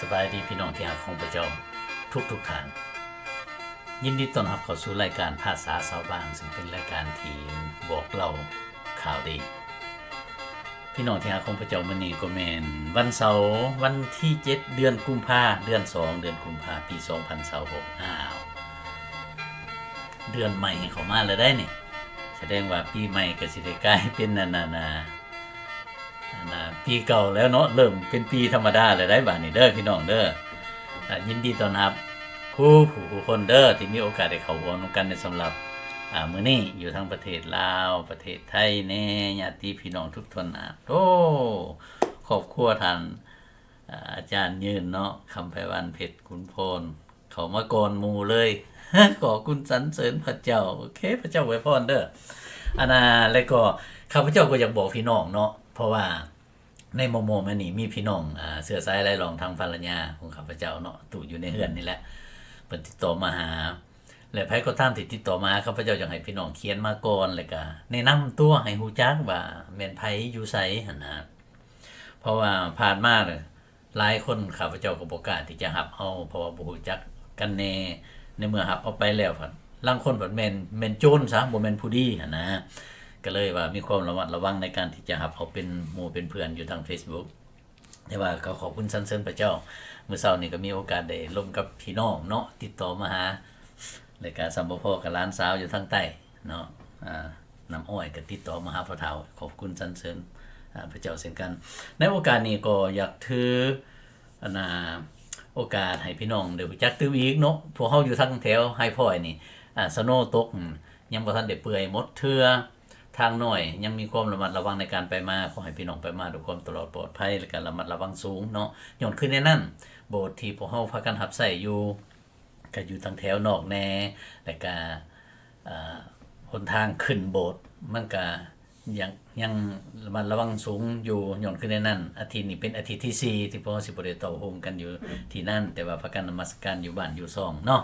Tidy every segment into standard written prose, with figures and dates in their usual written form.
สบายดีพี่น้องที่รักของพระเจ้าทุกท่านยินดีต้อนรับเข้าสู่รายการภาษาชาวบ้านซึ่งเป็นรายการที่บอกเล่าข่าวดีพี่น้องที่รักของพระเจ้ามื้อนี้ก็แม่นวันเสาร์วันที่7เดือนกุมภาพันธ์เดือน2เดือนกุมภาพันธ์ปี2026เดือนใหม่เข้ามาแล้วได้นี่แสดงว่าปีใหม่ก็สิได้กลายเป็นปีเก่าแล้วเนาะเริ่มเป็นปีธรรมดาแล้วได้บัดนี้เด้อพี่น้องเด้อยินดีต้อนรับผู้คนเด้อที่มีโอกาสได้เข้าร่วมกันในสำหรับมื้อนี้อยู่ทั้งประเทศลาวประเทศไทยแน่ญาติพี่น้องทุกท่านโอ้ครอบครัวท่านอาจารย์ยืนเนาะคำไพวันเพชรขุนพลเขามาก่อนหมู่เลย ขอคุณสรรเสริญพระเจ้าโอเคพระเจ้าอวยพรเด้อแล้วก็ข้าพเจ้าก็อยากบอกพี่น้องเนาะเพราะว่าในโมมื้อนี้มีพี่น้องเสื้อสายลายรองทางภรรยาของข้าพเจ้าเนาะตู่อยู่ในเฮือนนี่แหละเพิ่นติดต่อมาหาและไผก็ตามที่ติดต่อมาข้าพเจ้าอยากให้พี่น้องเขียนมาก่อนแล้วก็แนะนำตัวให้ฮู้จักว่าแม่นไผอยู่ไสหั่นนะเพราะว่าผ่านมาหลายคนข้าพเจ้าก็บ่กล้าที่จะรับเอาเพราะว่าบ่ฮู้จักกันแน่ในเมื่อรับเอาไปแล้วพันลางคนเพิ่นแม่นโจรซะบ่แม่นผู้ดีหั่นนะก็เลยว่ามีความระมัดระวังในการที่จะรับเอาเป็นหมู่เป็นเพื่อนอยู่ทาง Facebook แต่ว่าก็ขอบคุณสรรเสริญพระเจ้ามื้อเช้านี้ก็มีโอกาสได้ร่วมกับพี่น้องเนาะติดต่อมาหาแล้วก็สัมภาษณ์กับหลานสาวอยู่ทางใต้เนาะน้ำอ้อยก็ติดต่อมาหาพ่อเฒ่าขอบคุณสรรเสริญพระเจ้าเช่นกันในโอกาสนี้ก็อยากถือโอกาสให้พี่น้องได้รู้จักตื้ออีกเนาะพวกเฮาอยู่ทางแถวไฮพอยนี่สโนตกยังบ่ทันได้เปื่อยหมดเทื่อทางน้อยยังมีความระมัดระวังในการไปมาขอให้พี่น้องไปมาด้วยความตลอดปลอดภัยและก็ระมัดระวังสูงเนาะย้อนขึ้นในนั้นโบสถ์ที่พวกเฮาพากันรับใช้อยู่ก็อยู่ทางแถวนอกแน่แล้วก็หนทางขึ้นโบสถ์มันก็ยังระมัดระวังสูงอยู่ย้อนขึ้นในนั้นอาทิตย์นี้เป็นอาทิตย์ที่4ที่พวกเฮาสิบ่ได้ต่อโฮมกันอยู่ที่นั่นแต่ว่าพากันนมัสการอยู่บ้านอยู่ซ่องเนาะ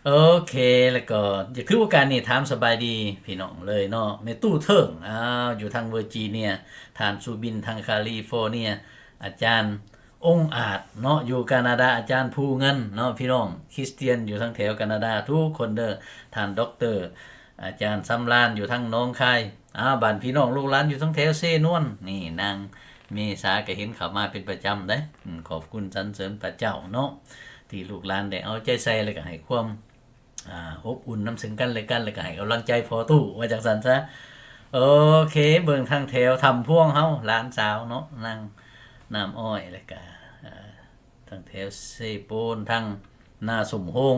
โอเคแล้วก็จะคือโอกาสนี้ถามสบายดีพี่น้องเลยเนาะแม่ตู้เทิงอยู่ทางเวอร์จิเนียทานซูบินทางแคลิฟอร์เนียอาจารย์องค์อาจเนาะอยู่แคนาดาอาจารย์ภูเงินเนาะพี่น้องคริสเตียนอยู่ทางแถวแคนาดาทุกคนเด้อท่านด็อกเตอร์อาจารย์สำราญอยู่ทางหนองคายบ้านพี่น้องลูกหลานอยู่ทางแถวเซนวนนี่นางเมษาก็เห็นเข้ามาเป็นประจำเด้ขอบคุณสรรเสริญพระเจ้าเนาะที่ลูกหลานได้เอาใจใส่แล้วก็ให้ความอบอุ่นน้ำซึ้งกันเลยกันแล้วก็ให้กำลังใจพอตู้ว่าจังซั่นซะโอเคเบิ่งทางแถวทำพ่วงเฮาหลานสาวเนาะนั่งน้ำอ้อยแล้วก็ทางแถวเซโปนทางหน้าสมโฮง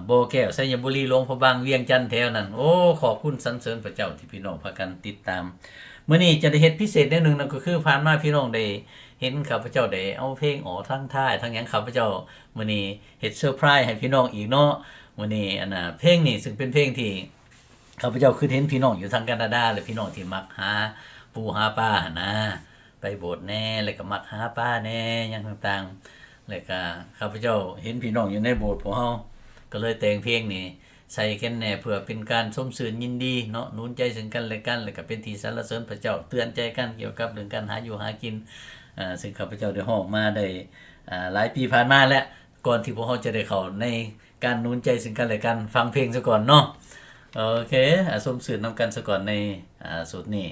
โบแก้วไสยบุรีหลวงพระบางเวียงจันทน์แถวนั้นโอ้ขอบคุณสรรเสริญพระเจ้าที่พี่น้องพากันติดตามมื้อนี้จะได้เฮ็ดพิเศษแนวนึงนั่นก็คือผ่านมาพี่น้องได้เห็นข้าพเจ้าได้เอาเพลงออกทางท้ายทางหยังข้าพเจ้ามื้อนี้เฮ็ดเซอร์ไพรส์ให้พี่น้องอีกเนาะมื้อนี้เพลงนี้ซึ่งเป็นเพลงที่ข้าพเจ้าคือเห็นพี่น้องอยู่ทางแคนาดาและพี่น้องที่มักหาปูหาปลาหั่นนะไปโบสถ์แน่แล้วก็มักหาปลาแน่หยังต่างๆแล้วก็ข้าพเจ้าเห็นพี่น้องอยู่ในโบสถ์พวกเฮาก็เลยแต่งเพลงนี้ใส่แค่นแน่เพื่อเป็นการสมสื่นยินดีเนาะหนุนใจซึ่งกันและกันแล้วก็เป็นที่สรรเสริญพระเจ้าเตือนใจกันเกี่ยวกับเรื่องการหาอยู่หากินซึ่งข้าพเจ้าได้ฮ้องมาได้หลายปีผ่านมาแล้วก่อนที่พวกเฮาจะได้เข้าในการหนุนใจซึ่งกันและกันฟังเพลงซะก่อนเนาะโอเคสมสื่นนํกันซะก่อนในสูตรนี้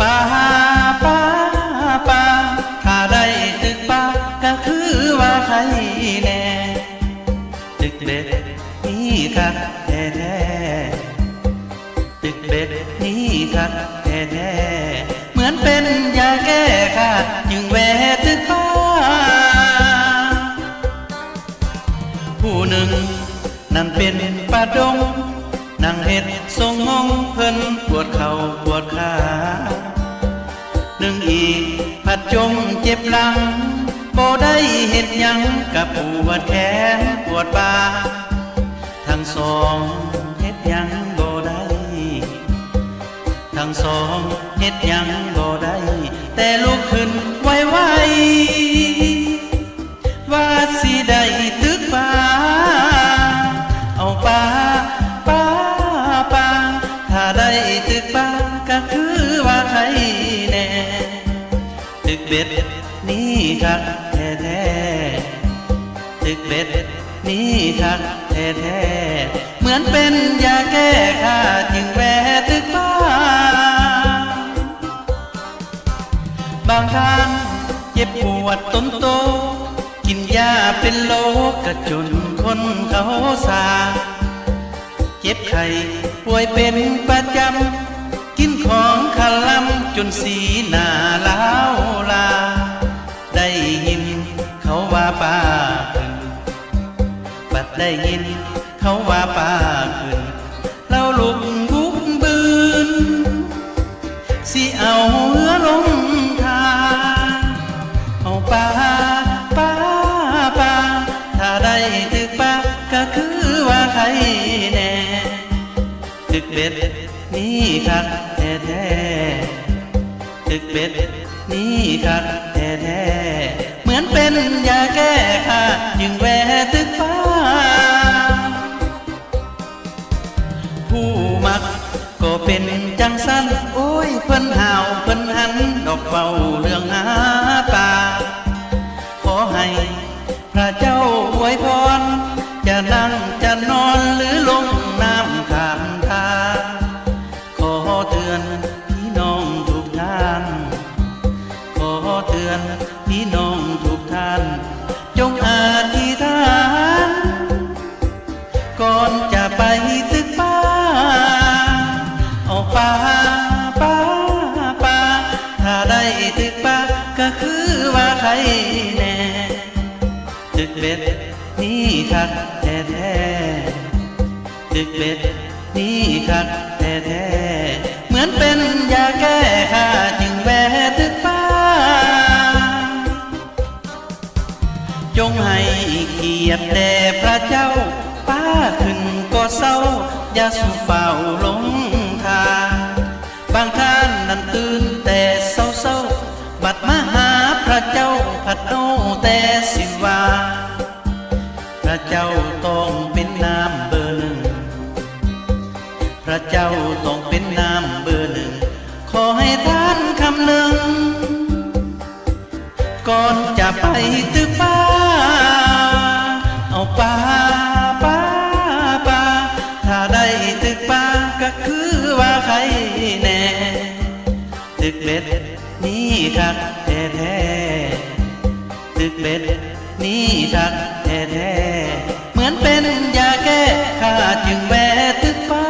ป้าป้าป้าถ้าได้ตึกป้าก็คือว่าใครแน่ตึกเบ็ดนี่คักแท้แท้ตึกเบ็ดนี่คักแท้แท้เหมือนเป็นยาแก้ขาดจึงแวะตึกป้าผู้หนึ่งนั่นเป็นป้าดงนั่งเฮ็ดทรงงงเพิ่นปวดเข่าปวดขาหนึ่งอีกผัดจมเจ็บหลัง บ่ได้เฮ็ดหยังกะปวดแขนปวดบ่าทั้งสองเฮ็ดหยังบ่ได้ทั้งสองเฮ็ดหยังบ่ได้แต่ลุกขึ้นไวๆว่าสิได้ตึกฟ้าเอาป่าถ้าได้ตึกป่าก็คือว่าใครแน่ตึกเบ็ดนี่คักแท้ๆตึกเบ็ดนี่คักแท้ๆเหมือนเป็นยาแก้ข้าจึงแวะตึกป่าบางครั้งเจ็บปวดต้นโตกินยาเป็นโลกระจนคนเขาสาเจ็บไข้ป่วยเป็นประจำกินของขลำจนสีหน้าล้าวลาได้ยินเขาว่าป้าขึ้นปัดได้ยินเขาว่าป้าขึ้นเราลุกบุกบืนสิเอาเหือลงทางเอาป้าถ้าได้ตึกป่าก็คือว่าใครแน่ตึกเบ็ดนี่คักแท้ๆตึกเบ็ดนี่คักแท้ๆเหมือนเป็นยาแก้ข้าจึงแวะตึกป่าผู้มักก็เป็นจังสันโอ้ยเพิ่นห่าวเพิ่นหันดอกเฝ้าเรื่องหาตาขอให้พระเจ้าอวยพรจะนั่งจะนอนหรือลงน้ำข้ามทางขอเตือนพี่น้องทุกท่านขอเตือนพี่น้องทุกท่านจงอธิษฐานก่อนจะไปตึกป่าเอาป่าถ้าได้ตึกป่าก็คือว่าใครแน่ตึกเบ็ดนี่คักแท้ๆตึกเบ็ดนี่คักแท้ๆเหมือนเป็นยาแก้ข้าจึงแวะตึกป่าจงให้เกียรติแด่พระเจ้าป้าขึ้นก็เศร้าอย่าสุเฝ้าลงทางบางท่านนั้นตื่นแต่เศร้าบัดมาหาพระเจ้าผัดเอาแต่สิว่าพระเจ้าต้องเป็นน้ำเบอร์หนึ่งพระเจ้าต้องเป็นน้ำเบอร์หนึ่งขอให้ท่านคำหนึ่งก่อนจะไปตึกป่าเอาป่าถ้าได้ตึกป่าก็คือว่าใครแน่ตึกเบ็ดนี่คักแท้ๆตึกเบ็ดนี่คักแท้ๆเหมือนเป็นยาแก้ข้าจึงแวะตึกป่า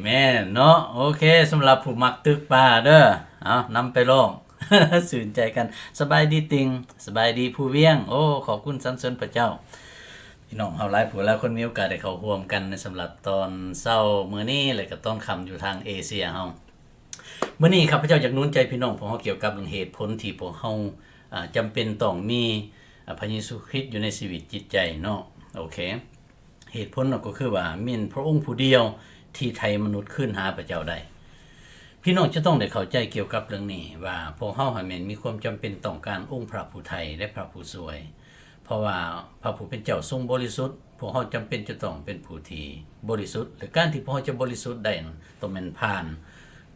แม่เนาะโอเคสำหรับผู้มักตึกป่าเด้อเอานำไปลอง สื่นใจกันสบายดีติงสบายดีผู้เวียงโอ้ขอบคุณสรรเสริญพระเจ้าพี่น้องเฮาหลายผู้แล้วคนมีโอกาสได้เข้าร่วมกันในสำหรับตอนเช้ามื้อนี้แล้วก็ตอนค่ำอยู่ทางเอเชียเฮามื้อนี้ข้าพเจ้าอยากหนุนใจพี่น้องพวกเฮาเกี่ยวกับเรื่องเหตุผลที่พวกเฮาจำเป็นต้องมีพระเยซูคริสต์อยู่ในชีวิตจิตใจเนาะโอเคเหตุผลก็คือว่ามีพระองค์ผู้เดียวที่ไทยมนุษย์ขึ้นหาพระเจ้าได้พี่น้องจะต้องได้เข้าใจเกี่ยวกับเรื่องนี้ว่าพวกเฮาแม่นมีความจำเป็นต้องการองค์พระผู้ไทยและพระผู้สวยเพราะว่าพระผู้เป็นเจ้าทรงบริสุทธิ์พวกเฮาจำเป็นจะต้องเป็นผู้ที่บริสุทธิ์หรือการที่พวกเฮาจะบริสุทธิ์ได้ต้องเป็นผ่าน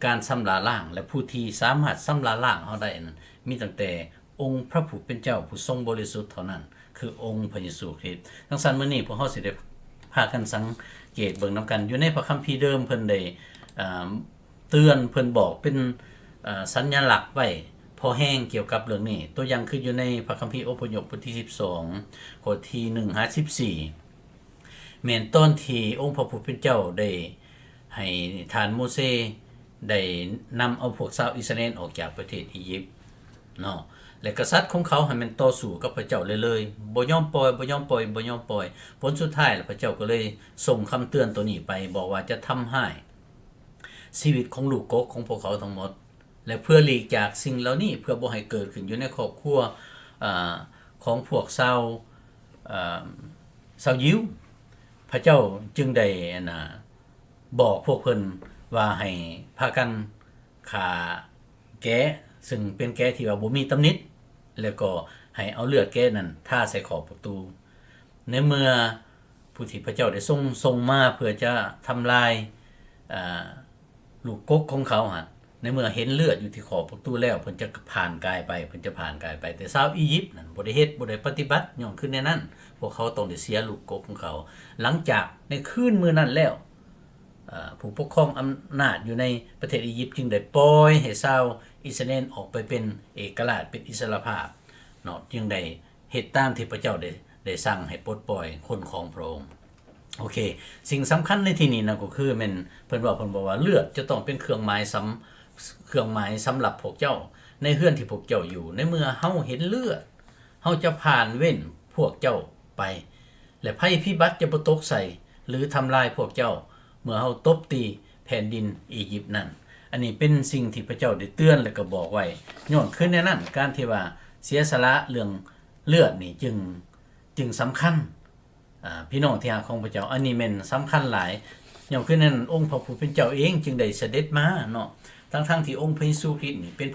การชำระล้างและผู้ที่สามารถชำระล้างเฮาได้นั้นมีตั้งแต่องค์พระผู้เป็นเจ้าผู้ทรงบริสุทธิ์เท่านั้นคือองค์พระเยซูคริสต์ทั้งนั้นมื้อนี้พวกเฮาสิได้พากันสังเกตเบิ่งนํกันอยู่ในพระคัมภีร์เดิมเพิ่นได้เตือนเพิ่นบอกเป็นสัญลักษณ์ไว้พอแห้งเกี่ยวกับเรื่องนี้ตัวอย่างคืออยู่ในพระคัมภีร์อพยพบทที่12ข้อที่1-14แม่นต้นที่องค์พระผู้เป็นเจ้าได้ให้ทานโมเสสได้นำเอาพวกชาวอิสราเอลออกจากประเทศอียิปต์เนาะ และกษัตริย์ของเขาให้มันต่อสู้กับพระเจ้าเลยๆบ่ยอมปล่อยบ่ยอมปล่อยบ่ยอมปล่อยผลสุดท้ายแล้วพระเจ้าก็เลยส่งคำเตือนตัวนี้ไปบอกว่าจะทำให้ชีวิตของลูกกกของพวกเขาทั้งหมดและเพื่อหลีกจากสิ่งเหล่านี้เพื่อบ่ให้เกิดขึ้นอยู่ในครอบครัวของพวกชาวยิวพระเจ้าจึงได้บอกพวกเพิ่นว่าให้พากันฆ่าแกะซึ่งเป็นแกะที่ว่าบ่มีตำหนิแล้วก็ให้เอาเลือดแกะนั้นท่าใส่ขอบประตูในเมื่อผู้ที่พระเจ้าได้ทรงมาเพื่อจะทำลายลูกกกของเขาในเมื่อเห็นเลือดอยู่ที่ขอบประตูแล้วเพิ่นจะผ่านกายไปแต่ชาวอียิปต์นั่นบ่ได้เฮ็ดบ่ได้ปฏิบัติย้อนขึ้นในนั้นพวกเขาต้องได้เสียลูกกกของเขาหลังจากในคืนมื้อนั้นแล้วผู้ปกครองอำนาจอยู่ในประเทศอียิปต์จึงได้ปล่อยให้ชาวอิสราเอลออกไปเป็นเอกราชเป็นอิสรภาพเนาะจึงได้เฮ็ดตามที่พระเจ้าได้สั่งให้ปลดปล่อยคนของพระองค์โอเคสิ่งสำคัญในที่นี้นะก็คือมันเพิ่นบอกว่าเลือดจะต้องเป็นเครื่องหมายสำหรับพวกเจ้าในเฮือนที่พวกเจ้าอยู่ในเมื่อเฮาเห็นเลือดเฮาจะผ่านเว้นพวกเจ้าไปและภัยพิบัติจะบ่ตกใส่หรือทำลายพวกเจ้าเมื่อเฮาตบตีแผ่นดินอียิปต์นั่นอันนี้เป็นสิ่งที่พระเจ้าได้เตือนและก็บอกไว้ย้อนขึ้นในนั้นการที่ว่าเสียสละเรื่องเลือดนี่จึงสำคัญพี่น้องที่รักของพระเจ้าอันนี้แม่นสำคัญหลายย้อนขึ้นนั้นองค์พระผู้เป็นเจ้าเองจึงได้เสด็จมาเนาะทั้งที่องค์พระเยซูคริสต์นี่เป็น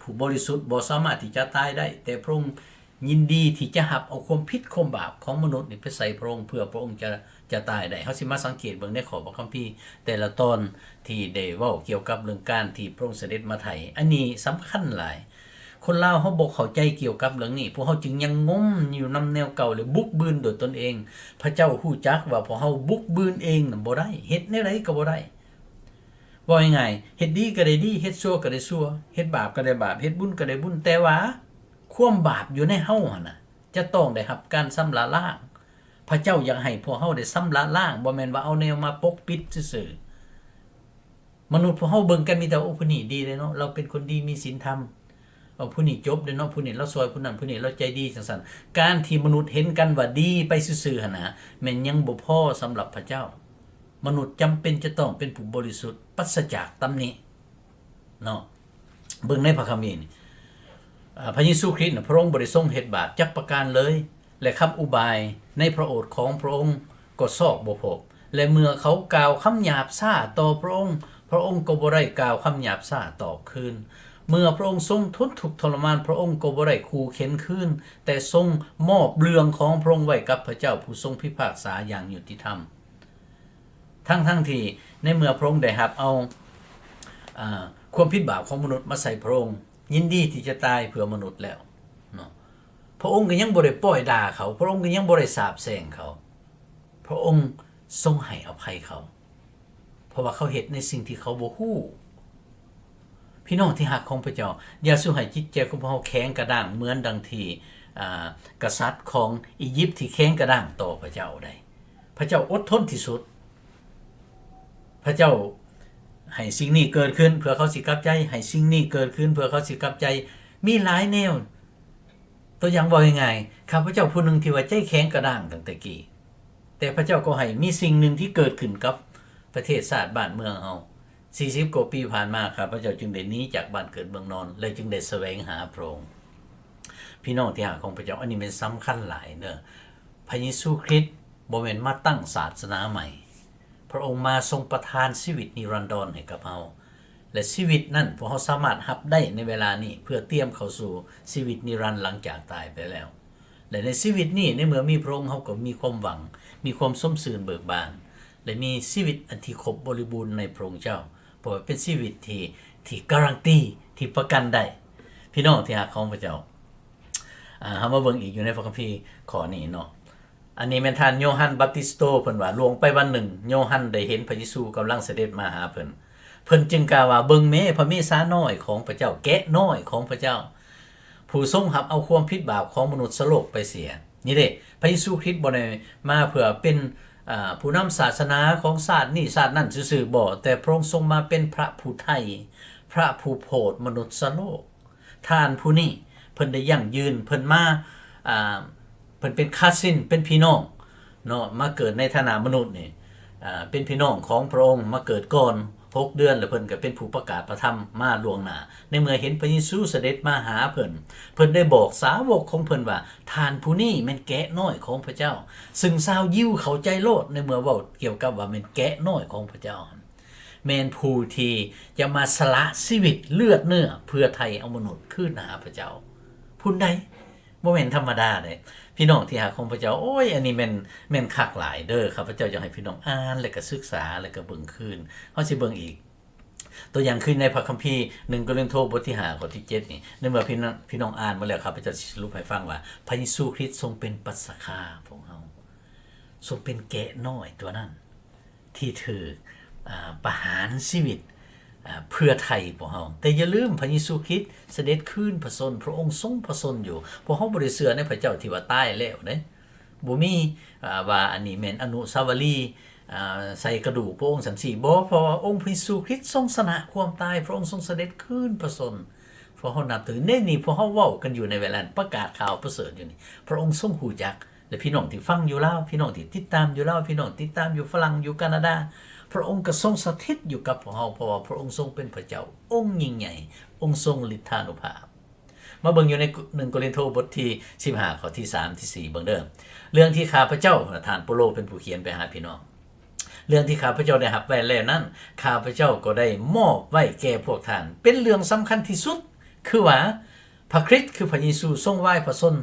ผู้บริสุทธิ์บ่สามารถที่จะตายได้แต่พระองค์ยินดีที่จะรับเอาความผิดความบาปของมนุษย์นี่ไปใส่พระองค์เพื่อพระองค์จะตายได้เฮาสิมาสังเกตเบิ่งในข้อพระคัมภีร์แต่ละตอนที่ได้เว้าเกี่ยวกับเรื่องการที่พระองค์เสด็จมาไถ่อันนี้สำคัญหลายคนลาวเฮาบ่เข้าใจเกี่ยวกับเรื่องนี้พวกเฮาจึงยังงมอยู่นำแนวเก่าเลยบุกบืนโดยตนเองพระเจ้าฮู้จักว่าพวกเฮาบุกบืนเองน่ะบ่ได้เฮ็ดแนวใดก็บ่ได้ว่าง่ายๆเฮ็ดดีก็ได้ดีเฮ็ดชั่วก็ได้ชั่วเฮ็ดบาปก็ได้บาปเฮ็ดบุญก็ได้บุญแต่ว่าความบาปอยู่ในเฮาหั่นน่ะจะต้องได้รับการชำระล้างพระเจ้าอยากให้พวกเฮาได้ชำระล้างบ่แม่นว่าเอาแนวมาปกปิดซื่อๆมนุษย์พวกเฮาเบิ่งกันมีแต่โอ้ผู้นี้ดีเลยเนาะเราเป็นคนดีมีศีลธรรมเอาผู้นี้จบเด้อเนาะผู้นี้เราซอยผู้นั้นผู้นี้เราใจดีจังซั่นการที่มนุษย์เห็นกันว่าดีไปซื่อๆหั่นน่ะแม่นยังบ่พอสำหรับพระเจ้ามนุษย์จำเป็นจะต้องเป็นผู้บริสุทธิ์ปราศจากตำหนิเนาะเบิ่งในพระคัมภีร์นี่พระเยซูคริสต์พระองค์บ่ได้ทรงเฮ็ดบาปจักประการเลยและคำอุบายในพระโอษฐ์ของพระองค์ก็ซอกบ่พบและเมื่อเขากล่าวคำหยาบซ่าต่อพระองค์ก็บ่ได้กล่าวคำหยาบซ่าตอบคืนเมื่อพระองค์ทรงทนทุกข์ทรมานพระองค์ก็บ่ได้ขู่เข็นคืนแต่ทรงมอบเรื่องของพระองค์ไว้กับพระเจ้าผู้ทรงพิพากษาอย่างยุติธรรมทั้งที่ในเมื่อพระองค์ได้รับเอาความผิดบาปของมนุษย์มาใส่พระองค์ยินดีที่จะตายเพื่อมนุษย์แล้วเนาะพระองค์ก็ยังบ่ได้ปล่อยด่าเขาพระองค์ก็ยังบ่ได้สาปแช่งเขาพระองค์ทรงให้อภัยเขาเพราะว่าเขาเฮ็ดในสิ่งที่เขาบ่ฮู้พี่น้องที่รักของพระเจ้าอย่าสู้ให้จิตใจของพวกเราแข็งกระด้างเหมือนดังที่กษัตริย์ของอียิปต์ที่แข็งกระด้างต่อพระเจ้าได้พระเจ้าอดทนที่สุดพระเจ้าให้สิ่งนี้เกิดขึ้นเพื่อเขาสิกลับใจให้สิ่งนี้เกิดขึ้นเพื่อเขาสิกลับใจมีหลายแนวตัวอย่างบอกยังไงข้าพเจ้าผู้หนึ่งที่ว่าใจแข็งกระด้างตั้งแต่กี้แต่พระเจ้าก็ให้มีสิ่งหนึ่งที่เกิดขึ้นกับประเทศชาติบ้านเมืองเฮา40กว่าปีผ่านมาครับพระเจ้าจึงได้หนีจากบ้านเกิดเมืองนอนเลยจึงได้แสวงหาพระองค์พี่น้องที่รักของพระเจ้าอันนี้เป็นสำคัญหลายเด้อพระเยซูคริสต์บ่แม่นมาตั้งศาสนาใหม่พระองค์มาทรงประทานชีวิตนิรันดรให้กับเราและชีวิตนั้นพวกเราสามารถรับได้ในเวลานี้เพื่อเตรียมเข้าสู่ชีวิตนิรันดร์หลังจากตายไปแล้วและในชีวิตนี้ในเมื่อมีพระองค์เราก็มีความหวังมีความสมชื่นเบิกบานและมีชีวิตอันที่ครบบริบูรณ์ในพระองค์เจ้าเพราะเป็นชีวิตที่การันตีที่ประกันได้พี่น้องที่รักของพระเจ้าเฮามาเบิ่งอีกอยู่ในพระคัมภีร์ข้อนี้เนาะอันนี้แม่นท่านโยฮันบัพติสโตเพิ่นว่าลวงไปวันหนึ่งโยฮันได้เห็นพระเยซูกำลังเสด็จมาหาเพิ่นจึงกล่าวว่าเบิ่งแม่พระเมสสาน้อยของพระเจ้าแกะน้อยของพระเจ้าผู้ทรงรับเอาความผิดบาปของมนุษย์สโลกไปเสียนี่เด้พระเยซูคริสต์บ่ได้มาเพื่อเป็นผู้นำศาสนาของชาตินี้ชาตินั้นซื่อๆบ่แต่พระองค์ทรงมาเป็นพระผู้ไถ่พระผู้โปรดมนุษย์สโลกท่านผู้นี้ เพิ่นได้ยั่งยืนเพิ่นมาเพิ่นเป็นคาซินเป็นพี่น้องเนาะมาเกิดในฐานะมนุษย์นี่เป็นพี่น้องของพระองค์มาเกิดก่อน6 เดือนแล้วเพิ่นก็เป็นผู้ประกาศพระธรรมมาล่วงหน้าในเมื่อเห็นพระเยซูเสด็จมาหาเพิ่นได้บอกสาวกของเพิ่นว่าทานผู้นี้แม่นแกะน้อยของพระเจ้าซึ่งชาวยิวเข้าใจโลดในเมื่อเว้าเกี่ยวกับว่าแม่นแกะน้อยของพระเจ้าแม่นผู้ที่จะมาสละชีวิตเลือดเนื้อเพื่อไทยเอามนุษย์ขึ้นหาพระเจ้าผู้ใดบ่แม่นธรรมดาเด้พี่น้องที่หาของพระเจ้าโอ้ยอันนี้แม่นคักหลายเด้อครับพระเจ้าอยากให้พี่น้องอ่านแล้วก็ศึกษาแล้วก็เบิ่งคืนเฮาสิเบิ่งอีกตัวอย่างขึ้นในพระคัมภีร์1โครินธ์บทที่5ข้อที่7นี่ในเมื่อพี่น้องอ่านมาแล้วครับพระเจ้าสิสรุปให้ฟังว่าพระเยซูคริสต์ทรงเป็นปัสกาของเฮาทรงเป็นแกะน้อยตัวนั้นที่ถือประหารชีวิตเพื่อไทยพวกเฮาแต่อย่าลืมพระเยซูคริสต์เสด็จขึ้นพระชนพระองค์ทรงพระชนอยู่พวกเฮาบ่ได้เชื่อในพระเจ้าที่ว่าตายแล้วเด้บ่มีว่าอันนี้แม่นอนุสาวรีย์ใส่กระดูกพระองค์สันสีบ่เพราะว่าองค์พระเยซูคริสต์ทรงชนะความตายพระองค์ทรงเสด็จขึ้นพระชนพวกเฮานับถือนี่พวกเฮาเว้ากันอยู่ในเวลาประกาศข่าวประเสริฐอยู่นี่พระองค์ทรงฮู้จักและพี่น้องที่ฟังอยู่ลาวพี่น้องที่ติดตามอยู่ลาวพี่น้องติดตามอยู่ฝรั่งอยู่แคนาดาพระองค์ก็ทรงสถิตอยู่กับพวกเราเพราะว่าพระองค์ทรงเป็นพระเจ้าองค์ยิ่งใหญ่องค์ทรงฤทธานุภาพมาเบิ่งอยู่ใน1โครินธ์บทที่15ข้อที่3ที่4เบิ่งเด้อเรื่องที่ข้าพเจ้าท่านเปาโลเป็นผู้เขียนไปหาพี่น้องเรื่องที่ข้าพเจ้าได้รับไว้แล้วนั้นข้าพเจ้าก็ได้มอบไว้แก่พวกท่านเป็นเรื่องสำคัญที่สุดคือว่าพระคริสต์คือพระเยซูทรงไว้พระชน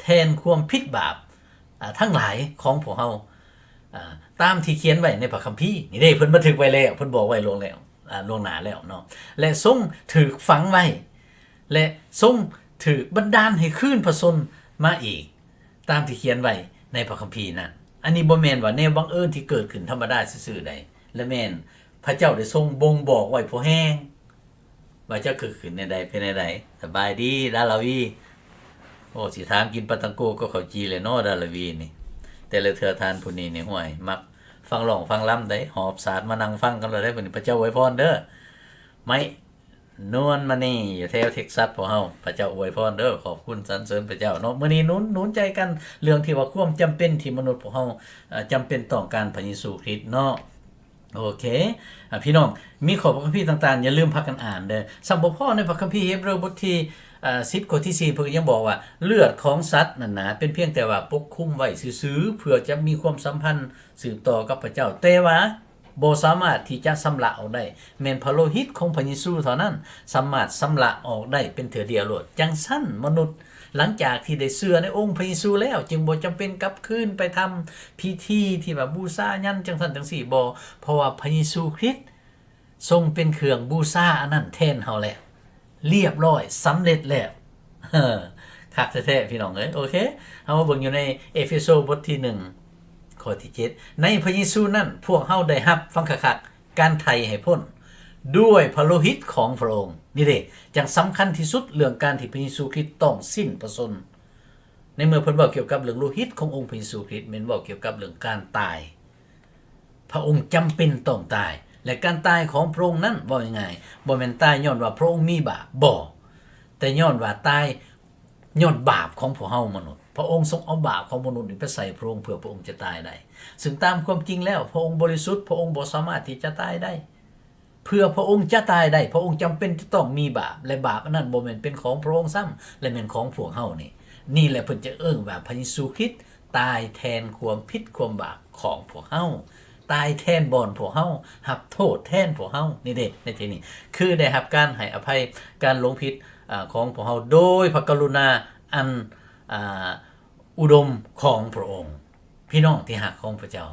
แทนความผิดบาปทั้งหลายของพวกเราตามที่เขียนไว้ในพระคัมภีร์นี่เด้เพิ่นบันทึกไว้แล้วเพิ่นบอกไว้ลงแล้วล่วงหน้าแล้วเนาะและทรงถูกฝังไว้และทรงถูกบันดาลให้คืนพระชนมาอีกตามที่เขียนไว้ในพระคัมภีร์นั้นอันนี้บ่แม่นว่าแนวบังเอิญที่เกิดขึ้นธรรมดาซื่อๆใดและแม่นพระเจ้าได้ทรงบ่งบอกไว้พอแห้งว่าจะเกิดขึ้นในใดเป็นในใดสบายดีดาลาวีโอ้สิถามกินปาตังโกก็ข้าวจีเลยเนาะดาลาวีนี่แต่ละเทื่อทานผู้นี้นี่ห่วยมักฟังร้องฟังล้ำได้หอบสาดมานั่งฟังกันเลยได้พระเจ้าอวยพรเด้อไม่นวลมานี่อยู่แถวเท็กซัสพวกเฮาพระเจ้าอวยพรเด้อขอบคุณสรรเสริญพระเจ้าเนาะมื้อนี้หนุนใจกันเรื่องที่ว่าความจำเป็นที่มนุษย์พวกเฮาจำเป็นต้องการพระเยซูคริสต์เนาะโอเคพี่น้องมีข้อพระคัมภีร์ต่างๆอย่าลืมพากันอ่านเด้อสัมบ่พอในพระคัมภีร์เฮบรูบทที่10ข้อที่4เพิ่นยังบอกว่าเลือดของสัตว์นั่นนะเป็นเพียงแต่ว่าปกคุมไว้ซื่อๆเพื่อจะมีความสัมพันธ์สืบต่อกับพระเจ้าแต่ว่าบ่สามารถที่จะชำระออกได้แม่นพระโลหิตของพระเยซูเท่านั้นสามารถชำระออกได้เป็นเถื่อเดียวโลดจังซั่นมนุษย์หลังจากที่ได้เชื่อในองค์พระเยซูแล้วจึงบ่จำเป็นกลับคืนไปทำพิธีที่ว่าบูชายันจังซั่นจังซี่บ่เพราะว่าพระเยซูคริสต์ทรงเป็นเครื่องบูชาอันนั้นแทนเฮาแล้วเรียบร้อยสำเร็จแล้วคักแท้ๆพี่น้องเอ้ยโอเคเฮามาเบิ่งอยู่ในเอเฟโซบทที่1ข้อที่7ในพระเยซูนั้นพวกเฮาได้รับฟังคักๆการไถ่ให้พ้นด้วยพระโลหิตของพระองค์นี่เด้จังสำคัญที่สุดเรื่องการที่พระเยซูคริสต์ต้องสิ้นพระชนในเมื่อเพิ่นเว้าเกี่ยวกับเรื่องโลหิตขององค์พระเยซูคริสต์แม่นเว้าเกี่ยวกับเรื่องการตายพระองค์จำเป็นต้องตายและการตายของพระองค์นั้นว่ายังไงบ่แม่นตายย้อนว่าพระองค์มีบาปบ่แต่ย้อนว่าตายย้อนบาปของพวกเฮามนุษย์พระองค์ทรงเอาบาปของมนุษย์นี้ไปใส่พระองค์เพื่อพระองค์จะตายได้ซึ่งตามความจริงแล้วพระองค์บริสุทธิ์พระองค์บ่สามารถที่จะตายได้เพื่อพระองค์จะตายได้พระองค์จำเป็นจะต้องมีบาปและบาปอันนั้นบ่แม่นเป็นของพระองค์ซ้ำและแม่นของพวกเฮานี่แหละเพิ่นจะเอิ้นว่าพระเยซูคริสต์ตายแทนความผิดความบาปของพวกเฮาตายแทนบ่อนพวกเฮารับโทษแทนพวกเฮานี่เด้ในที่นี้คือได้รับการให้อภัยการหลงผิดของพวกเฮาโดยพระกรุณาอันอุดมของพระองค์พี่น้องที่ฮักของพระเจ้า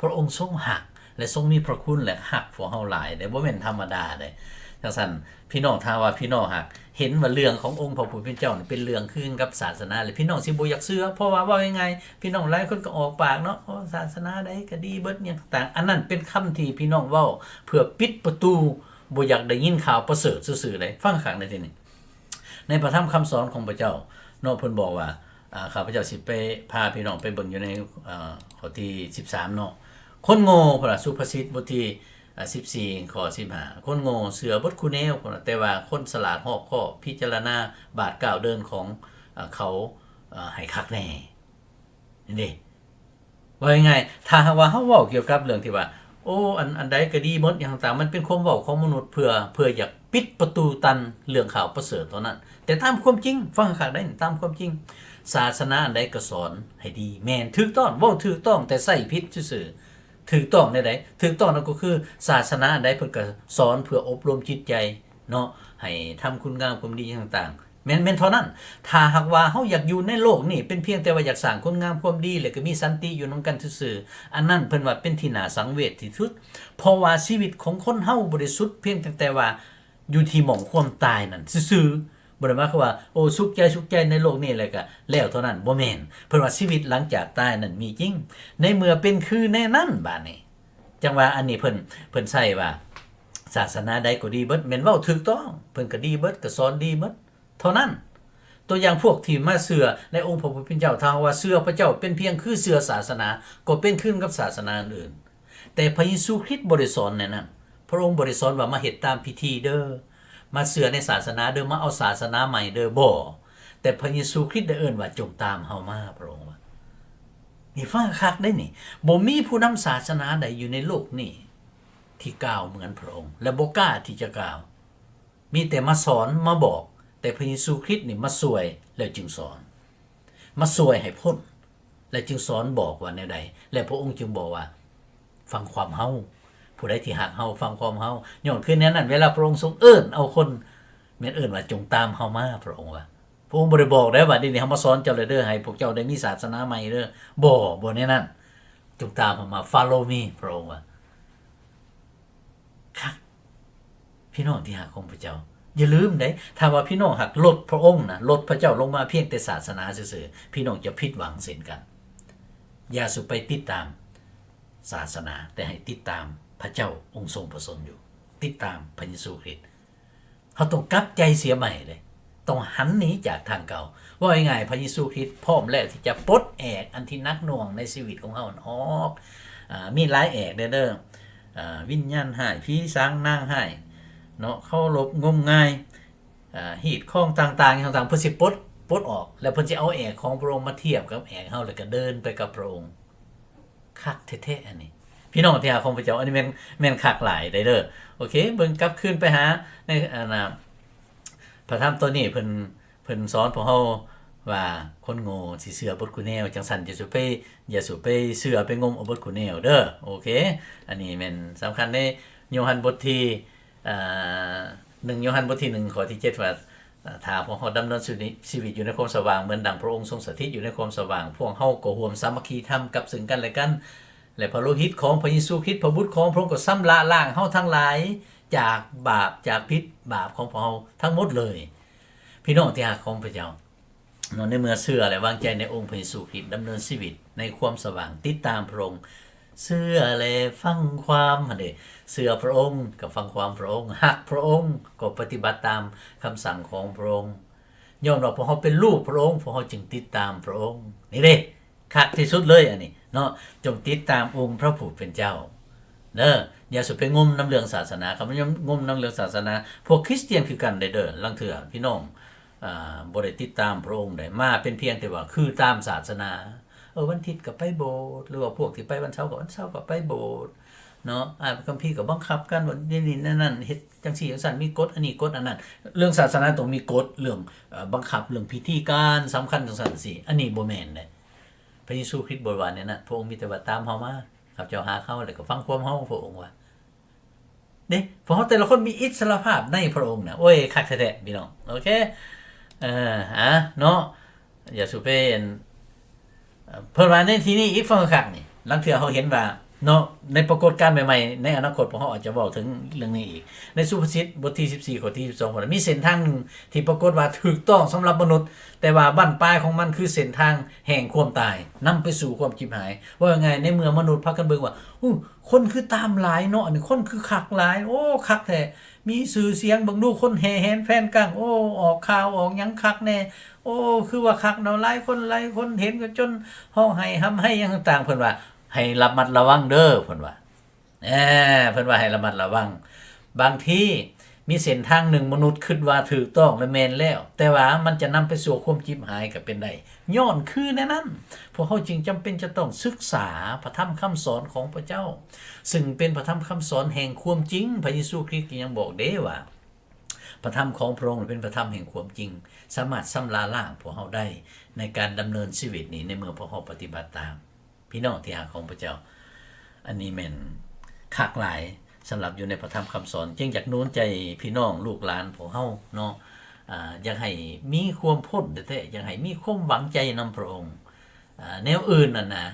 พระองค์ทรงฮักและทรงมีพระคุณและฮักพวกเฮาหลายได้บ่แม่นธรรมดาได้จังซั่นพี่น้องถ้าว่าพี่น้องฮักเห็นว่าเรื่องขององค์พระผู้เป็นเจ้านี่เป็นเรื่องคืนกับศาสนาเลยพี่น้องสิบ่อยากเชื่อเพราะว่ายังไงพี่น้องหลายคนก็ออกปากเนาะศาสนาใดก็ดีเบิดเนี่ยต่างอันนั้นเป็นคำที่พี่น้องเว้าเพื่อปิดประตูบ่อยากได้ยินข่าวประเสริฐซื่อๆเลยฟังข้างในที่นี้ในพระธรรมคำสอนของพระเจ้าเนาะเพิ่นบอกว่าข้าพเจ้าสิไปพาพี่น้องไปเบิ่งอยู่ในข้อที่13เนาะคนโง่พระสุภาษิตบทที่ 14ข้อ15คนโง่เสือบดคูแนวพุ่นน่ะแต่ว่าคนฉลาดรอบคอบพิจารณาบาทก้าวเดินของเขาให้คักแน่นี่ว่ายังไงถ้าหากว่าเฮาเว้าเกี่ยวกับเรื่องที่ว่าโอ้อันใดก็ดีหมดอย่างต่างมันเป็นความเว้าของมนุษย์เพื่ออยากปิดประตูตันเรื่องข่าวประเสริฐเท่านั้นแต่ตามความจริงฟังคักได้ตามความจริงศาสนาอันใดก็สอนให้ดีแม่นถูกต้องเว้าถูกต้องแต่ใส่ผิดซื่อๆถูกต้องได้ถูกต้องนั่นก็คือศาสนาอันใดเพิ่นก็สอนเพื่ออบรมจิตใจเนาะให้ทำคุณงามความดีต่างๆแม่นเท่านั้นถ้าหากว่าเฮาอยากอยู่ในโลกนี่เป็นเพียงแต่ว่าอยากสร้างคุณงามความดีแล้วก็มีสันติอยู่นำกันซื่อๆอันนั้นเพิ่นว่าเป็นที่น่าสังเวชที่สุดเพราะว่าชีวิตของคนเฮาบ่ได้สุดเพียงแต่ว่าอยู่ที่หม่องความตายนั่นซื่อๆบ่ได้หมายความว่าโอ้สุขใจในโลกนี้แล้วก็แล้วเท่านั้นบ่แม่นเพิ่นว่าชีวิตหลังจากตายนั่นมีจริงในเมื่อเป็นคือแน่นั้นบาดนี้จังว่าอันนี้เพิ่นใช้ว่าศาสนาใดก็ดีเบิดแม่นเว้าถูกต้องเพิ่นก็ดีเบิดก็สอนดีเบิดเท่านั้นตัวอย่างพวกที่มาเชื่อในองค์พระผู้เป็นเจ้าทางว่าเชื่อพระเจ้าเป็นเพียงคือเชื่อศาสนาก็เป็นขึ้นกับศาสนาอื่นแต่พระเยซูคริสต์บ่ได้สอนแนวนั้นพระองค์บ่ได้สอนว่ามาเฮ็ดตามพิธีเด้อมาเชื่อในศาสนาเด้อมาเอาศาสนาใหม่เด้อบ่แต่พระเยซูคริสต์ได้เอิ้นว่าจงตามเฮามาพระองค์ว่านี่ฟังคักได้นี่บ่มีผู้นำศาสนาใดอยู่ในโลกนี้ที่กล่าวเหมือนพระองค์และบ่กล้าที่จะกล่าวมีแต่มาสอนมาบอกแต่พระเยซูคริสต์นี่มาสวยแล้วจึงสอนมาสวยให้พ้นและจึงสอนบอกว่าแนวใดและพระองค์จึงบอกว่าฟังความเฮาผู้ใดที่หักเฮาฟังความเฮาย้อนขึ้นนั้นเวลาพระองค์ทรงเอิ้นเอาคนแม่นเอิ้นว่าจงตามเฮามาพระองค์ว่าพระองค์บ่ได้บอกได้ว่านี่เฮามาสอนเจ้าเลยเด้อให้พวกเจ้าได้มีศาสนาใหม่เด้อบ่แน่นั้นจงตามเฮามา follow me พระองค์ว่าครับพี่น้องที่หักของพระเจ้าอย่าลืมได้ถ้าว่าพี่น้องหักลดพระองค์นะลดพระเจ้าลงมาเพียงแต่ศาสนาซื่อๆพี่น้องจะผิดหวังเช่นกันอย่าสุไปติดตามศาสนาแต่ให้ติดตามพระเจ้าองค์ทรงประสงค์อยู่ติดตามพระเยซูคริสต์เขาต้องกลับใจเสียใหม่เลยต้องหันหนีจากทางเก่าว่าง่ายๆพระเยซูคริสต์พร้อมแล้วที่จะปลดแอกอันที่นักหน่วงในชีวิตของเฮาออกมีหลายแอกเด้อวิญญาณหายผีสางนางหายเนาะเข้าลบงมงายหีดข้องต่างๆเพิ่นสิปลดออกแล้วเพิ่นสิเอาแอกของพระองค์มาเทียบกับแอกเฮาแล้วก็เดินไปกับพระองค์คักแท้ๆอันนี้พี่น้องที่หาของพระเจ้าอันนี้แม่นคักหลายได้เด้อโอเคเบิ่งกลับคืนไปหาในพระธรรมตัวนี้เพิ่นสอนพวกเฮาว่าคนโง่สิเชื่อบทกุแนวจังซั่นอย่าสุไปเชื่อไปงมเอาบทกุแนวเด้อโอเคอันนี้แม่นสำคัญในโยฮันบทที่1โยฮันบทที่1ข้อที่7ว่าถ้าพวกเฮาดำเนินชีวิตอยู่ในความสว่างเหมือนดังพระองค์ทรงสถิตอยู่ในความสว่างพวกเฮาก็ร่วมสามัคคีธรรมกับซึ่งกันและกันและพระโลหิตของพระเยซูคริสต์พระบุตรของพระองค์ก็ชำระล้างเฮาทั้งหลายจากบาปจากพิษบาปของพวกเฮาทั้งหมดเลยพี่น้องที่รักของพระเจ้าในเมื่อเชื่อและวางใจในองค์พระเยซูคริสต์ดำเนินชีวิตในความสว่างติดตามพระองค์เชื่อและฟังความหั่นเด้เชื่อพระองค์กับฟังความพระองค์ฮักพระองค์ก็ปฏิบัติตามคำสั่งของพระองค์ยอมรับพวกเฮาเป็นลูกพระองค์พวกเฮาจึงติดตามพระองค์นี่เด้คักที่สุดเลยอันนี้เนาะจงติดตามองค์พระผู้เป็นเจ้าเด้ออย่าสุไปงมน้ำเรื่องศาสนาครับมันงมน้ำเรื่องศาสนาพวกคริสเตียนคือกันได้เด้อลังเถื่อพี่น้องบ่ได้ติดตามพระองค์ได้มาเป็นเพียงแต่ว่าคือตามศาสนาวันอาทิตย์ก็ไปโบสถ์หรือว่าพวกที่ไปวันเสาร์ก็วันเสาร์ก็ไปโบสถ์เนาะคัมภีร์ก็บังคับกันว่านี่นั่นเฮ็ดจังซี่จังซั่นมีกฎอันนี้กฎอันนั้นเรื่องศาสนาต้องมีกฎเรื่องบังคับเรื่องพิธีการสำคัญจังซั่นสิอันนี้บ่แม่นเด้พระเยซูคริสต์บ่ว่าแน่นั้นพระองค์มีแต่ว่าตามเฮามาครับเจ้าหาเข้าแล้วก็ฟังความเฮาพระองค์ว่าเด้เพราะเฮาแต่ละคนมีอิสรภาพในพระองค์น่ะโอ้ยคักแท้ๆพี่น้องโอเคเนาะอย่าสุเป็นเพิ่นว่าในที่นี้อีกฟังคักนี่ลังเทื่อเฮาเห็นว่าเนาะในปรากฏการณ์ใหม่ๆในอนาคตพวกเฮาอาจจะเว้าถึงเรื่องนี้อีกในสุภาษิตบทที่14ข้อที่12ว่ามีเส้นทางนึงที่ปรากฏว่าถูกต้องสำหรับมนุษย์แต่ว่าบั้นปลายของมันคือเส้นทางแห่งความตายนำไปสู่ความชิบหายว่ายังไงในเมื่อมนุษย์พากันเบิ่งว่าคนคือตามหลายเนาะอันนี้คนคือคักหลายโอ้คักแท้มีชื่อเสียงเบิ่งดูคนแห่แหนแฟนกังโอ้ออกข่าวออกหยังคักแน่โอ้คือว่าคักเนาะหลายคนเห็นก็จนฮ้องไห้ห้ำให้หยังต่างๆเพิ่นว่าให้ระมัดระวังเด้อเพิ่นว่า เพิ่นว่าให้ระมัดระวังบางทีมีเส้นทางหนึ่งมนุษย์คิดว่าถูกต้องและแม่นแล้ว แต่ว่ามันจะนำไปสู่ความจิบหายก็เป็นได้ย้อนคือแน่นั้นพวกเขาจึงจำเป็นจะต้องศึกษาพระธรรมคำสอนของพระเจ้าซึ่งเป็นพระธรรมคำสอนแห่งความจริงพระเยซูคริสต์ยังบอกเด้ว่าพระธรรมของพระองค์เป็นพระธรรมแห่งความจริงสามารถสำราล้างพวกเขาได้ในการดำเนินชีวิตนี้ในเมื่อพวกเขาปฏิบัติตามพี่น้องที่หาของพระเจ้าอันนี้แม่นคักหลายสำหรับอยู่ในพระธรรมคำสอนจึงอยากโน้นใจพี่น้องลูกหลานพวกเฮาเนาะอยากให้มีความพ้นแท้ๆอยากให้มีความหวังใจนำพระองค์แนวอื่นน่ะนะ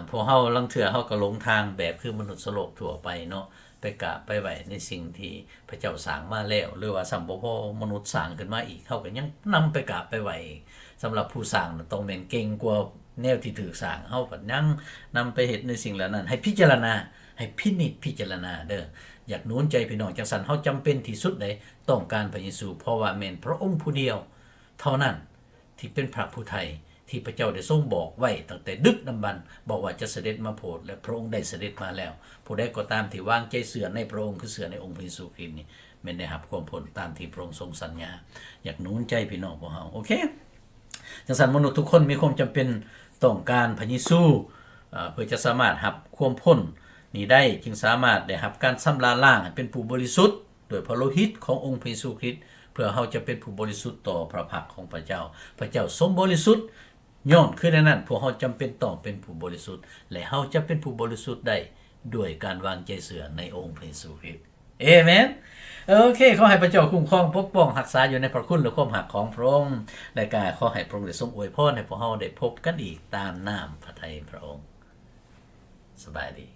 พวกเฮาลังเทื่อเฮาก็หลงทางแบบคือมนุษย์โลกทั่วไปเนาะไปกะไปไว้ในสิ่งที่พระเจ้าสร้างมาแล้วหรือว่าสัมบ่พอมนุษย์สร้างขึ้นมาอีกเฮาก็ยังนำไปกะไปไว้สำหรับผู้สร้างต้องแม่นเก่งกว่าแนวที่ถูกสร้างเฮาก็ยังนำไปเฮ็ดในสิ่งเหล่านั้นให้พิจารณาให้พินิจพิจารณาเด้ออยากหนุนใจพี่น้องจังซั่นเฮาจำเป็นที่สุดใดต้องการพระเยซูเพราะว่าแม่นพระองค์ผู้เดียวเท่านั้นที่เป็นพระผู้ไทยที่พระเจ้าได้ทรงบอกไว้ตั้งแต่ดึกดำบรรพ์บอกว่าจะเสด็จมาโปรดและพระองค์ได้เสด็จมาแล้วผู้ใดก็ตามที่วางใจเสื่อในพระองค์คือเสื่อในองค์พระเยซูคริสต์นี่แม่นได้รับความผลตามที่พระองค์ทรงสัญญาอยากหนุนใจพี่น้องพวกเฮาโอเคจังซั่นมนุษย์ทุกคนมีความจำเป็นต้องการพระเยซูเพื่อจะสามารถรับความพ้นนี้ได้จึงสามารถได้รับการสำราล้างให้เป็นผู้บริสุทธิ์โดยพระโลหิตขององค์พระเยซูคริสต์เพื่อเฮาจะเป็นผู้บริสุทธิ์ต่อพระพักของพระเจ้าพระเจ้าทรงบริสุทธิ์ย้อนคือในนั้นพวกเฮาจำเป็นต้องเป็นผู้บริสุทธิ์และเฮาจะเป็นผู้บริสุทธิ์ได้ด้วยการวางใจเสื่อในองค์พระเยซูคริสต์เอเมนโอเคขอให้พระเจ้าคุ้มครองปกป้องรักษาอยู่ในพระคุณและความหักของพระองค์และก็ขอให้พระองค์ได้ทรงอวยพรให้พวกเฮาได้พบกันอีกตามนามพระทัยพระองค์สบายดี